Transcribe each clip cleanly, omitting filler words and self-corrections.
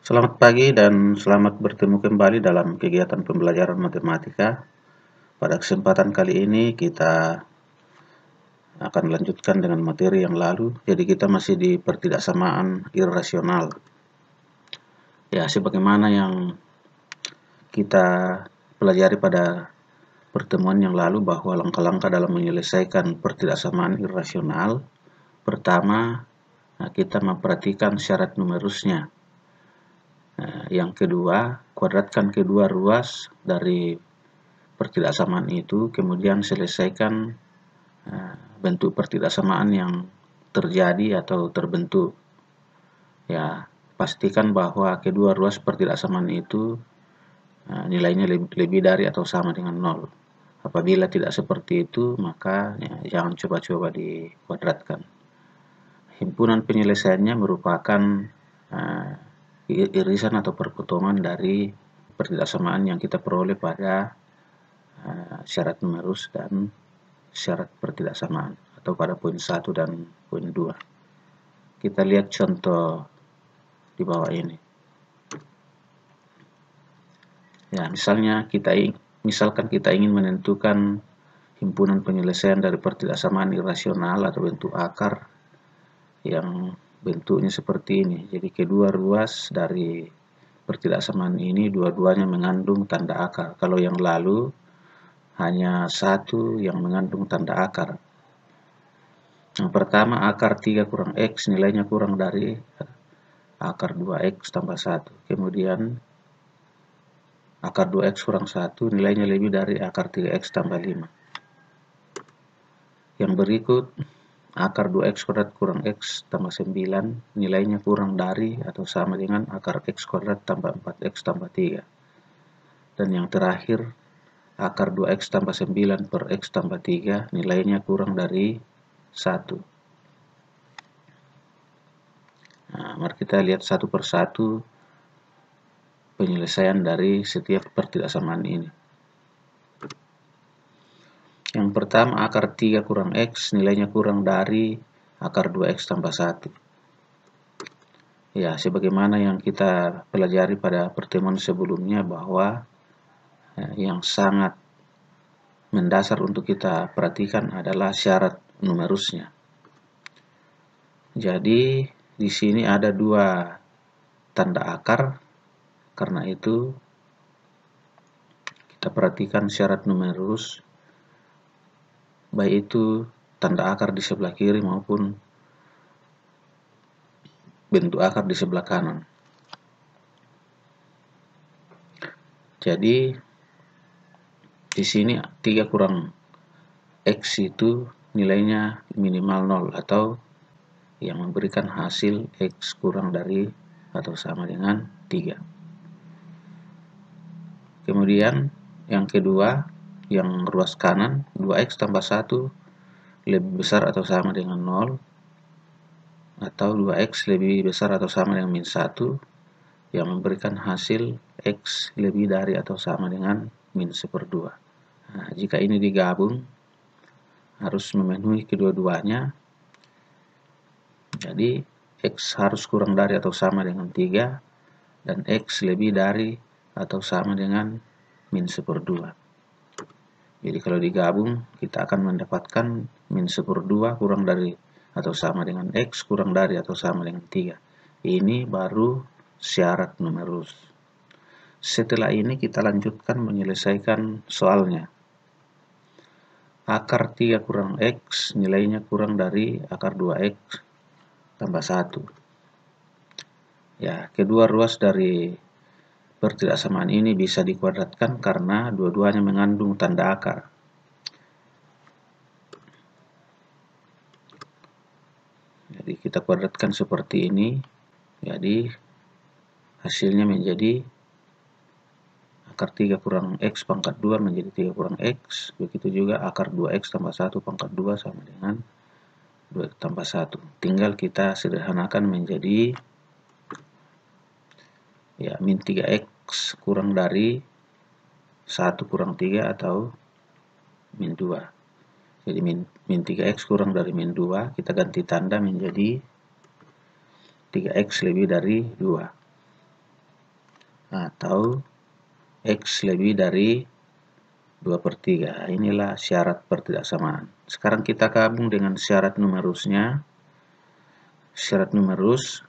Selamat pagi dan selamat bertemu kembali dalam kegiatan pembelajaran matematika. Pada kesempatan kali ini kita akan melanjutkan dengan materi yang lalu. Jadi kita masih di pertidaksamaan irrasional. Ya, sebagaimana yang kita pelajari pada pertemuan yang lalu bahwa langkah-langkah dalam menyelesaikan pertidaksamaan irrasional. Pertama, kita memperhatikan syarat numerusnya. Yang kedua, kuadratkan kedua ruas dari pertidaksamaan itu, kemudian selesaikan bentuk pertidaksamaan yang terjadi atau terbentuk. Ya, pastikan bahwa kedua ruas pertidaksamaan itu nilainya lebih dari atau sama dengan 0. Apabila tidak seperti itu, maka jangan coba-coba dikuadratkan. Himpunan penyelesaiannya merupakan irisan atau perpotongan dari pertidaksamaan yang kita peroleh pada syarat numerus dan syarat pertidaksamaan atau pada poin 1 dan poin 2. Kita lihat contoh di bawah ini. Ya, misalkan kita ingin menentukan himpunan penyelesaian dari pertidaksamaan irrasional atau bentuk akar yang bentuknya seperti ini. Jadi kedua ruas dari pertidaksamaan ini dua-duanya mengandung tanda akar. Kalau yang lalu hanya satu yang mengandung tanda akar. Yang pertama, akar 3 kurang X nilainya kurang dari akar 2X tambah 1. Kemudian akar 2X kurang 1 nilainya lebih dari akar 3X tambah 5. Yang berikut, akar 2X kuadrat kurang X tambah 9 nilainya kurang dari atau sama dengan akar X kuadrat tambah 4X tambah 3. Dan yang terakhir, akar 2X tambah 9 per X tambah 3 nilainya kurang dari 1. Nah, mari kita lihat satu persatu penyelesaian dari setiap pertidaksamaan ini. Yang pertama, akar 3 kurang X nilainya kurang dari akar 2X tambah 1. Ya, sebagaimana yang kita pelajari pada pertemuan sebelumnya bahwa yang sangat mendasar untuk kita perhatikan adalah syarat numerusnya. Jadi di sini ada dua tanda akar, karena itu kita perhatikan syarat numerus, baik itu tanda akar di sebelah kiri maupun bentuk akar di sebelah kanan. Jadi di sini 3 kurang X itu nilainya minimal 0 atau yang memberikan hasil X kurang dari atau sama dengan 3. Kemudian yang kedua, yang ruas kanan 2X tambah 1 lebih besar atau sama dengan 0 atau 2X lebih besar atau sama dengan min 1 yang memberikan hasil X lebih dari atau sama dengan min 1/2. Nah, jika ini digabung harus memenuhi kedua-duanya. Jadi X harus kurang dari atau sama dengan 3 dan X lebih dari atau sama dengan min 1/2. Jadi kalau digabung kita akan mendapatkan min 1/2 kurang dari atau sama dengan X kurang dari atau sama dengan 3. Ini baru syarat numerus. Setelah ini kita lanjutkan menyelesaikan soalnya. Akar 3 kurang X nilainya kurang dari akar 2X tambah 1. Ya, kedua ruas dari pertidaksamaan ini bisa dikuadratkan karena dua-duanya mengandung tanda akar. Jadi kita kuadratkan seperti ini. Jadi hasilnya menjadi akar 3 kurang X pangkat 2 menjadi 3 kurang X. Begitu juga akar 2X tambah 1 pangkat 2 sama dengan 2X tambah 1. Tinggal kita sederhanakan menjadi ya min 3X kurang dari 1 kurang 3 atau min 2. Jadi min 3X kurang dari min 2, kita ganti tanda menjadi 3X lebih dari 2. atau X lebih dari 2/3. Inilah syarat pertidaksamaan. Sekarang kita gabung dengan syarat numerusnya. Syarat numerus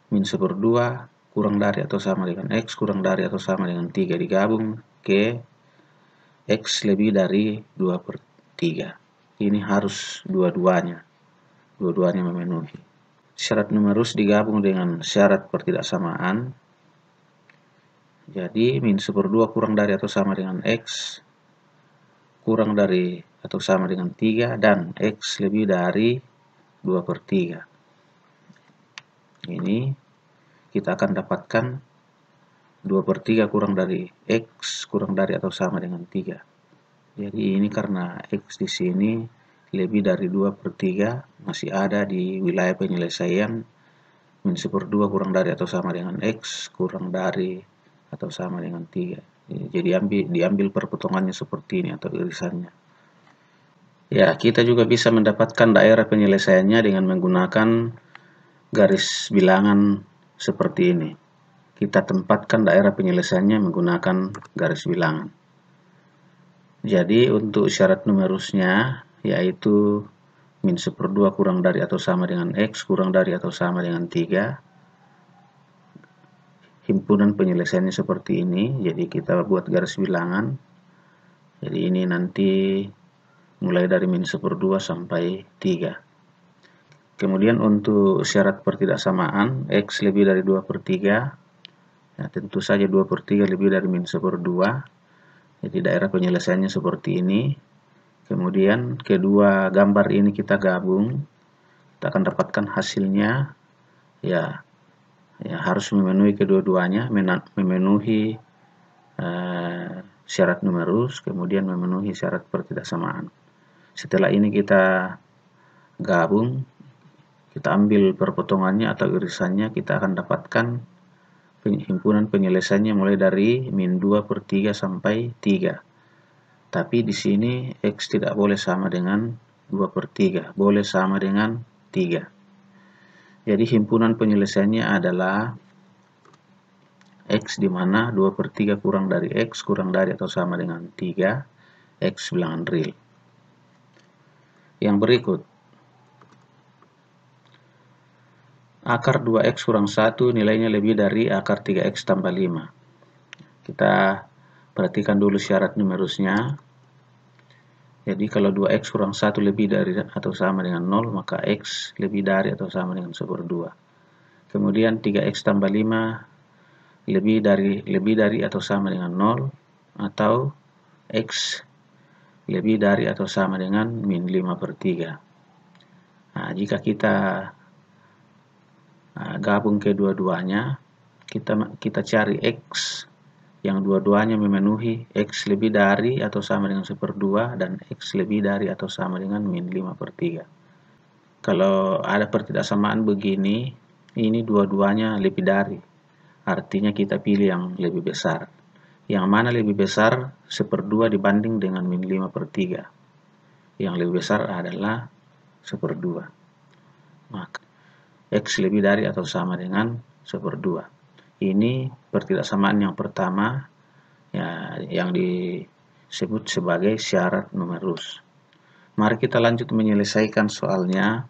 min 1/2 kurang dari atau sama dengan X kurang dari atau sama dengan 3 digabung ke X lebih dari 2/3. Ini harus dua-duanya memenuhi. Syarat numerus digabung dengan syarat pertidaksamaan. Jadi min 1/2 kurang dari atau sama dengan X kurang dari atau sama dengan 3 dan X lebih dari 2/3. Ini kita akan dapatkan 2/3 kurang dari X kurang dari atau sama dengan 3. Jadi ini karena X di sini lebih dari 2/3 masih ada di wilayah penyelesaian min 1/2 kurang dari atau sama dengan X kurang dari atau sama dengan 3. Jadi diambil perpotongannya seperti ini atau irisannya. Ya, kita juga bisa mendapatkan daerah penyelesaiannya dengan menggunakan garis bilangan seperti ini. Kita tempatkan daerah penyelesaiannya menggunakan garis bilangan. Jadi untuk syarat numerusnya yaitu min 1/2 kurang dari atau sama dengan X kurang dari atau sama dengan 3. Himpunan penyelesaiannya seperti ini. Jadi kita buat garis bilangan. Jadi ini nanti mulai dari min 1/2 sampai 3. Kemudian untuk syarat pertidaksamaan X lebih dari 2/3. Ya, tentu saja 2/3 lebih dari min 1/2. Jadi daerah penyelesaiannya seperti ini. Kemudian kedua gambar ini kita gabung. Kita akan dapatkan hasilnya. Ya harus memenuhi kedua-duanya, memenuhi syarat numerus, kemudian memenuhi syarat pertidaksamaan. Setelah ini kita gabung, kita ambil perpotongannya atau irisannya, kita akan dapatkan himpunan penyelesaiannya mulai dari min 2/3 sampai 3. Tapi di sini X tidak boleh sama dengan 2/3, boleh sama dengan 3. Jadi himpunan penyelesaiannya adalah X di mana 2/3 kurang dari X kurang dari atau sama dengan 3, X bilangan real. Yang berikut, akar 2X kurang 1 nilainya lebih dari akar 3X tambah 5. Kita perhatikan dulu syarat numerusnya. Jadi kalau 2X kurang 1 lebih dari atau sama dengan 0, maka X lebih dari atau sama dengan 1/2. Kemudian 3X tambah 5 lebih dari atau sama dengan 0, atau X lebih dari atau sama dengan min 5/3. Nah, jika kita gabung kedua-duanya, kita cari X yang dua-duanya memenuhi X lebih dari atau sama dengan 1/2 dan X lebih dari atau sama dengan min 5/3. Kalau ada pertidaksamaan begini, ini dua-duanya lebih dari. Artinya kita pilih yang lebih besar. Yang mana lebih besar 1/2 dibanding dengan min 5/3. Yang lebih besar adalah 1/2. Maka X lebih dari atau sama dengan 1/2. Ini pertidaksamaan yang pertama, ya, yang disebut sebagai syarat numerus. Mari kita lanjut menyelesaikan soalnya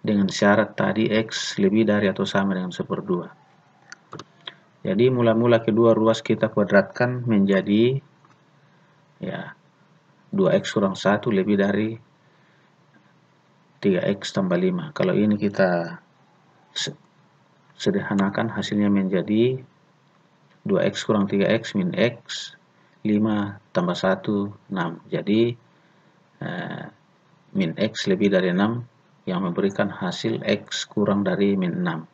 dengan syarat tadi X lebih dari atau sama dengan 1/2. Jadi mula-mula kedua ruas kita kuadratkan menjadi 2X kurang 1 lebih dari 3X tambah 5. Kalau ini kita sederhanakan, hasilnya menjadi 2X kurang 3X min X 5 tambah 1 6. Jadi min X lebih dari 6 yang memberikan hasil X kurang dari min 6.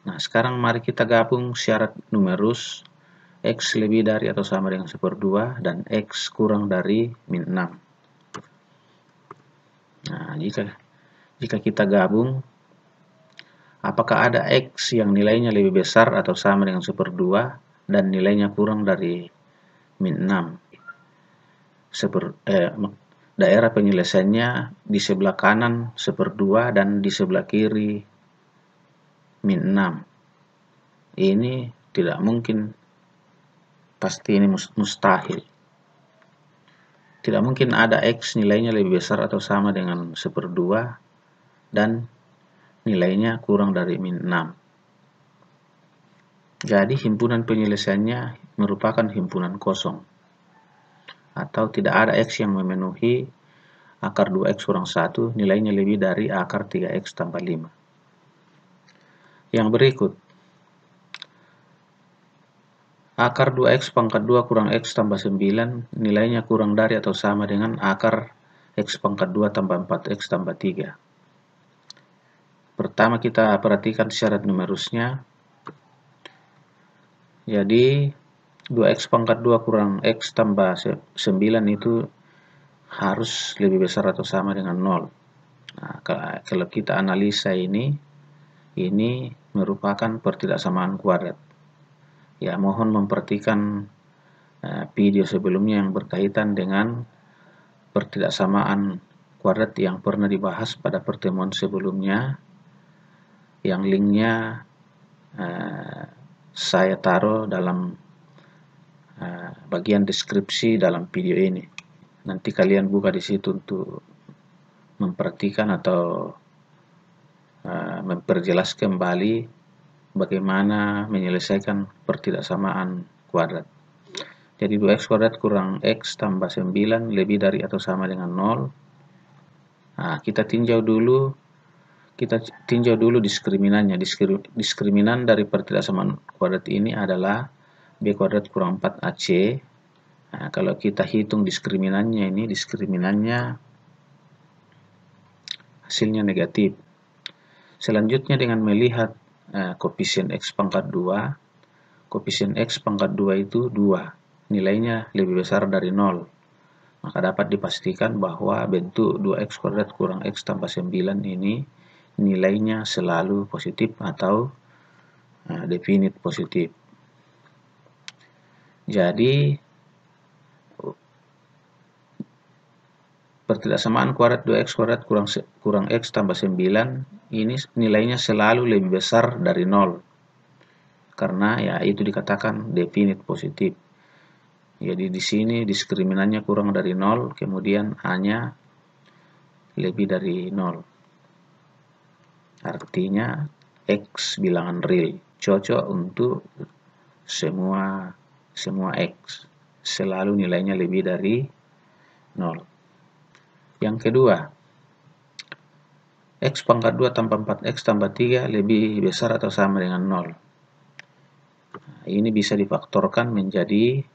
Nah, sekarang mari kita gabung syarat numerus X lebih dari atau sama dengan 1/2 dan X kurang dari min 6. Nah, jika kita gabung, apakah ada X yang nilainya lebih besar atau sama dengan 1/2 dan nilainya kurang dari min 6? Daerah penyelesaiannya di sebelah kanan 1/2 dan di sebelah kiri min 6. Ini tidak mungkin Pasti ini mustahil. Tidak mungkin ada X nilainya lebih besar atau sama dengan 1/2 dan nilainya kurang dari min 6. Jadi himpunan penyelesaiannya merupakan himpunan kosong, atau tidak ada X yang memenuhi akar 2X kurang 1 nilainya lebih dari akar 3X tambah 5. Yang berikut, akar 2X pangkat 2 kurang X tambah 9 nilainya kurang dari atau sama dengan akar X pangkat 2 tambah 4X tambah 3. Pertama kita perhatikan syarat numerusnya. Jadi 2X pangkat 2 kurang X tambah 9 itu harus lebih besar atau sama dengan 0. Nah, kalau kita analisa ini merupakan pertidaksamaan kuadrat. Ya, mohon memperhatikan video sebelumnya yang berkaitan dengan pertidaksamaan kuadrat yang pernah dibahas pada pertemuan sebelumnya, yang linknya saya taruh dalam bagian deskripsi dalam video ini. Nanti kalian buka di situ untuk memperhatikan atau memperjelas kembali bagaimana menyelesaikan pertidaksamaan kuadrat. Jadi 2X kuadrat kurang X tambah 9 lebih dari atau sama dengan 0. Nah, kita tinjau dulu diskriminannya. Diskriminan dari pertidaksamaan kuadrat ini adalah B kuadrat kurang 4AC. Nah, kalau kita hitung diskriminannya hasilnya negatif. Selanjutnya dengan melihat koefisien X pangkat 2, koefisien X pangkat 2 itu 2, nilainya lebih besar dari 0. Maka dapat dipastikan bahwa bentuk 2X kuadrat kurang X tambah 9 ini nilainya selalu positif atau definite positif. Jadi pertidaksamaan kuadrat 2X kuadrat kurang X tambah 9 ini nilainya selalu lebih besar dari 0. Karena ya itu dikatakan definite positif. Jadi di sini diskriminannya kurang dari 0, kemudian A-nya lebih dari 0. Artinya X bilangan real, cocok untuk semua X. Selalu nilainya lebih dari 0. Yang kedua, X pangkat 2 tambah 4X tambah 3 lebih besar atau sama dengan 0. Nah, ini bisa difaktorkan menjadi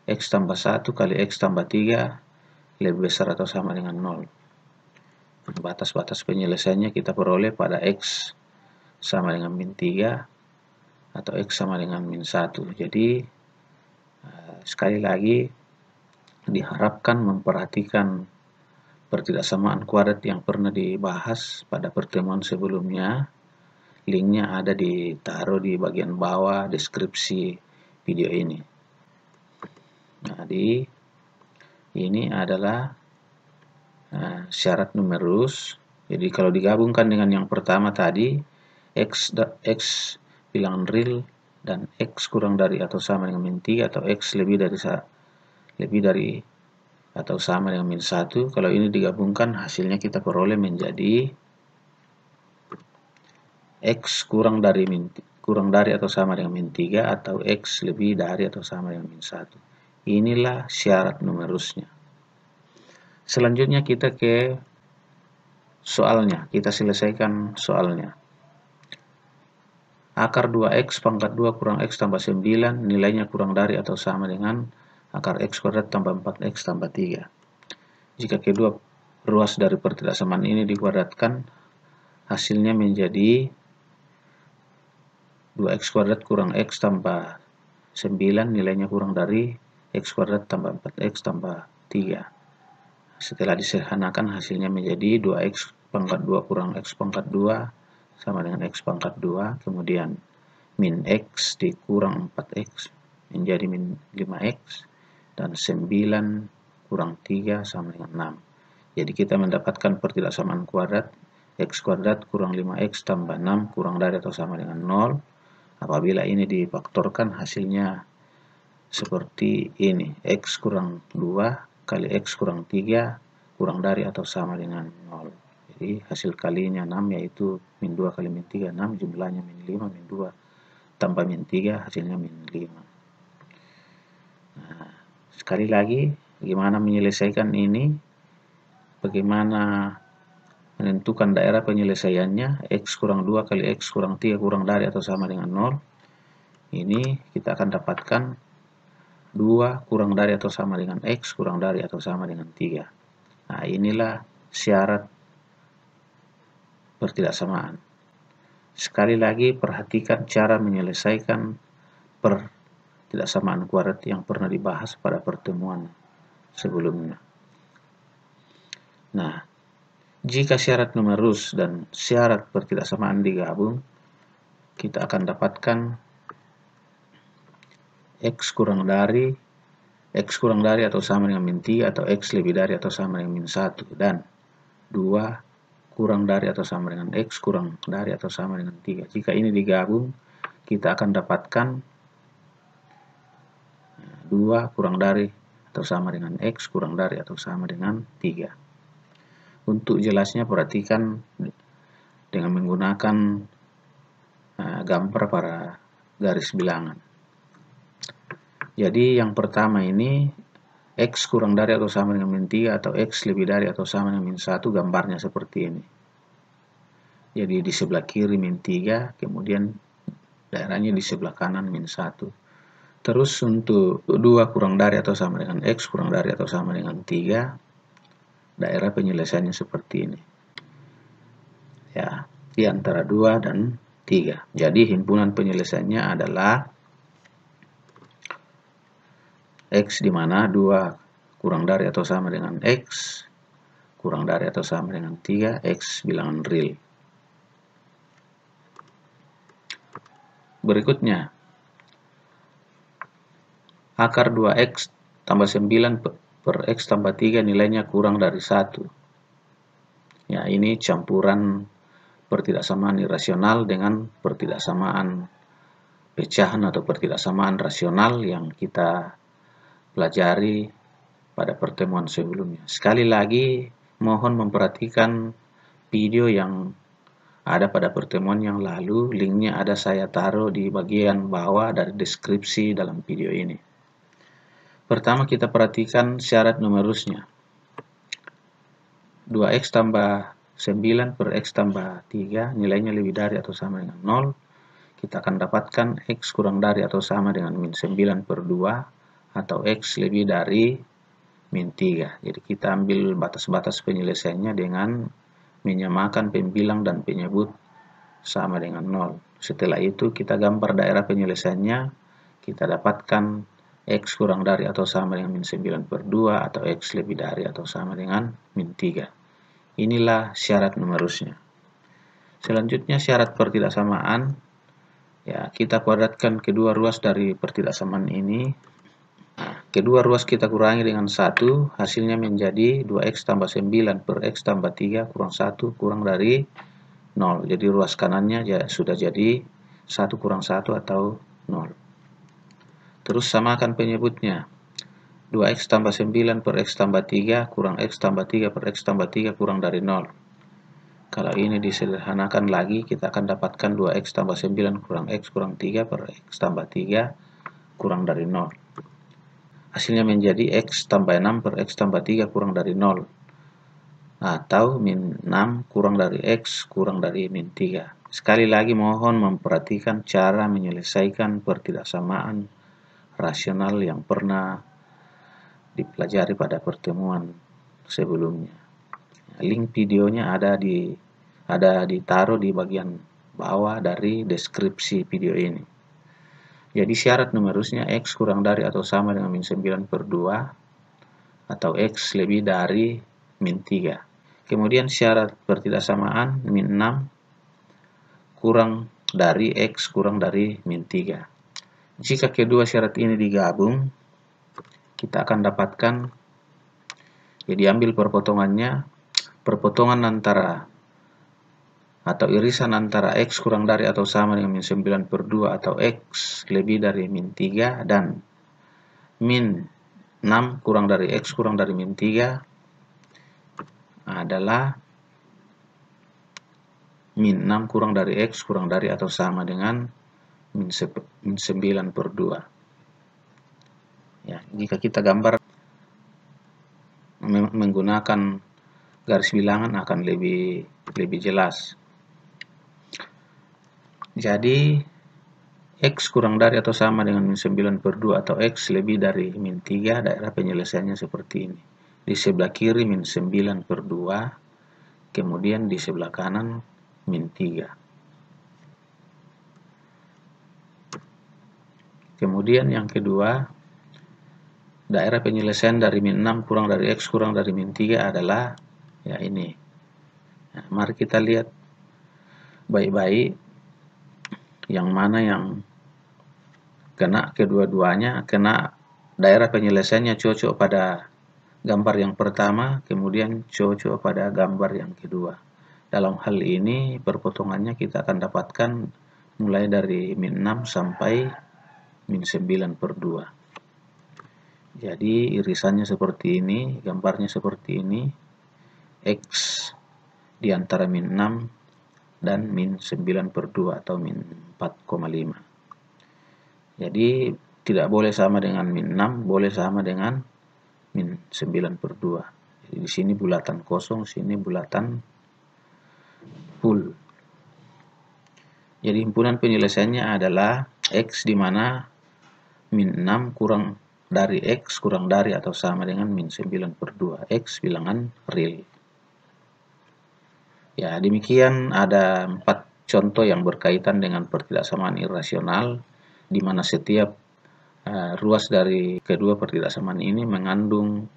X tambah 1 kali X tambah 3 lebih besar atau sama dengan 0. Batas-batas penyelesaiannya kita peroleh pada X sama dengan min 3 atau X sama dengan min 1. Jadi sekali lagi diharapkan memperhatikan pertidaksamaan kuadrat yang pernah dibahas pada pertemuan sebelumnya. Linknya ada ditaruh di bagian bawah deskripsi video ini. Jadi ini adalah syarat numerus. Jadi kalau digabungkan dengan yang pertama tadi, X bilangan real dan X kurang dari atau sama dengan min 3 atau X lebih dari atau sama dengan min 1. Kalau ini digabungkan hasilnya kita peroleh menjadi X kurang dari atau sama dengan min 3 atau X lebih dari atau sama dengan min 1. Inilah syarat numerusnya. Selanjutnya kita ke soalnya. Kita selesaikan soalnya. Akar 2X pangkat 2 kurang X tambah 9 nilainya kurang dari atau sama dengan akar X kuadrat tambah 4X tambah 3. Jika kedua ruas dari pertidaksamaan ini dikuadratkan, hasilnya menjadi 2X kuadrat kurang X tambah 9 nilainya kurang dari X kuadrat tambah 4X tambah 3. Setelah disederhanakan hasilnya menjadi 2X pangkat 2 kurang X pangkat 2 sama dengan X pangkat 2, kemudian min X dikurang 4X menjadi min 5X, dan 9 kurang 3 sama dengan 6. Jadi kita mendapatkan pertidaksamaan kuadrat X kuadrat kurang 5X tambah 6 kurang dari atau sama dengan 0. Apabila ini difaktorkan hasilnya seperti ini, X kurang 2 kali X kurang 3 kurang dari atau sama dengan 0. Jadi hasil kalinya 6, yaitu min 2 kali min 3, 6, jumlahnya min 5, min 2 tambah min 3, hasilnya min 5. Nah, sekali lagi, bagaimana menyelesaikan ini? Bagaimana menentukan daerah penyelesaiannya? X kurang 2 kali X kurang 3 kurang dari atau sama dengan 0. Ini kita akan dapatkan 2 kurang dari atau sama dengan X kurang dari atau sama dengan 3. Nah, inilah syarat pertidaksamaan. Sekali lagi, perhatikan cara menyelesaikan pertidaksamaan kuadrat yang pernah dibahas pada pertemuan sebelumnya. Nah, jika syarat numerus dan syarat pertidaksamaan digabung, kita akan dapatkan X kurang dari atau sama dengan min 3 atau X lebih dari atau sama dengan min 1, dan 2 kurang dari atau sama dengan X kurang dari atau sama dengan 3. Jika ini digabung, kita akan dapatkan 2 kurang dari atau sama dengan X kurang dari atau sama dengan 3. Untuk jelasnya, perhatikan dengan menggunakan gambar pada garis bilangan. Jadi yang pertama ini X kurang dari atau sama dengan min 3 atau X lebih dari atau sama dengan min 1, gambarnya seperti ini. Jadi di sebelah kiri min 3, kemudian daerahnya di sebelah kanan min 1. Terus untuk 2 kurang dari atau sama dengan X kurang dari atau sama dengan 3, daerah penyelesaiannya seperti ini. Ya, di antara 2 dan 3. Jadi himpunan penyelesaiannya adalah X, di mana 2 kurang dari atau sama dengan X kurang dari atau sama dengan 3, X bilangan real. Berikutnya, akar 2X tambah 9 per X tambah 3 nilainya kurang dari 1. Ya, ini campuran pertidaksamaan irasional dengan pertidaksamaan pecahan atau pertidaksamaan rasional yang kita pelajari pada pertemuan sebelumnya. Sekali lagi, mohon memperhatikan video yang ada pada pertemuan yang lalu. Linknya ada saya taruh di bagian bawah dari deskripsi dalam video ini. Pertama, kita perhatikan syarat numerusnya. 2X tambah 9 per X tambah 3 nilainya lebih dari atau sama dengan 0. Kita akan dapatkan X kurang dari atau sama dengan min 9 per 2 atau X lebih dari min 3. Jadi kita ambil batas-batas penyelesaiannya dengan menyamakan pembilang dan penyebut sama dengan 0. Setelah itu kita gambar daerah penyelesaiannya, kita dapatkan X kurang dari atau sama dengan min 9 per 2 atau X lebih dari atau sama dengan min 3. Inilah syarat numerusnya. Selanjutnya syarat pertidaksamaan. Ya, kita kuadratkan kedua ruas dari pertidaksamaan ini. Kedua ruas kita kurangi dengan 1, hasilnya menjadi 2X tambah 9 per X tambah 3 kurang 1 kurang dari 0. Jadi ruas kanannya sudah jadi 1 kurang 1 atau 0. Terus samakan penyebutnya. 2X tambah 9 per X tambah 3 kurang X tambah 3 per X tambah 3 kurang dari 0. Kalau ini disederhanakan lagi, kita akan dapatkan 2X tambah 9 kurang X kurang 3 per X tambah 3 kurang dari 0. Hasilnya menjadi X tambah 6 per X tambah 3 kurang dari 0. Atau min 6 kurang dari X kurang dari min 3. Sekali lagi mohon memperhatikan cara menyelesaikan pertidaksamaan rasional yang pernah dipelajari pada pertemuan sebelumnya. Link videonya ada ditaruh di bagian bawah dari deskripsi video ini. Jadi syarat numerusnya X kurang dari atau sama dengan min 9 per 2 atau X lebih dari min 3. Kemudian syarat pertidaksamaan min 6 kurang dari X kurang dari min 3. Jika kedua syarat ini digabung, kita akan dapatkan, jadi ambil perpotongan antara atau irisan antara X kurang dari atau sama dengan min 9 per 2 atau X lebih dari min 3 dan min 6 kurang dari X kurang dari min 3 adalah min 6 kurang dari X kurang dari atau sama dengan min 9 per 2. Ya, jika kita gambar menggunakan garis bilangan akan lebih jelas. Jadi X kurang dari atau sama dengan min 9 per 2 atau X lebih dari min 3, daerah penyelesaiannya seperti ini. Di sebelah kiri min 9 per 2, kemudian di sebelah kanan min 3. Kemudian yang kedua, daerah penyelesaian dari min 6 kurang dari X kurang dari min 3 adalah ya ini. Nah, mari kita lihat baik-baik yang mana yang kena kedua-duanya, kena daerah penyelesaiannya cocok pada gambar yang pertama, kemudian cocok pada gambar yang kedua. Dalam hal ini perpotongannya kita akan dapatkan mulai dari min 6 sampai min 9 per 2. Jadi irisannya seperti ini, gambarnya seperti ini, X di antara min 6 dan min 9 per 2 atau min 4,5. Jadi tidak boleh sama dengan min 6, boleh sama dengan min 9 per 2. Jadi di sini bulatan kosong, sini bulatan full. Jadi himpunan penyelesaiannya adalah X di mana min 6 kurang dari X kurang dari atau sama dengan min 9 per 2. X bilangan real. Ya, demikian ada 4 contoh yang berkaitan dengan pertidaksamaan irasional, di mana setiap ruas dari kedua pertidaksamaan ini mengandung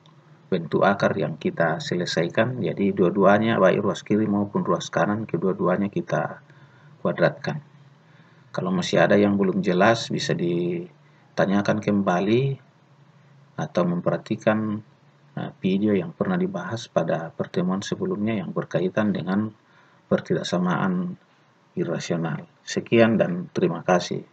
bentuk akar yang kita selesaikan. Jadi dua-duanya, baik ruas kiri maupun ruas kanan, kedua-duanya kita kuadratkan. Kalau masih ada yang belum jelas, bisa ditanyakan kembali atau memperhatikan video yang pernah dibahas pada pertemuan sebelumnya yang berkaitan dengan pertidaksamaan irasional. Sekian dan terima kasih.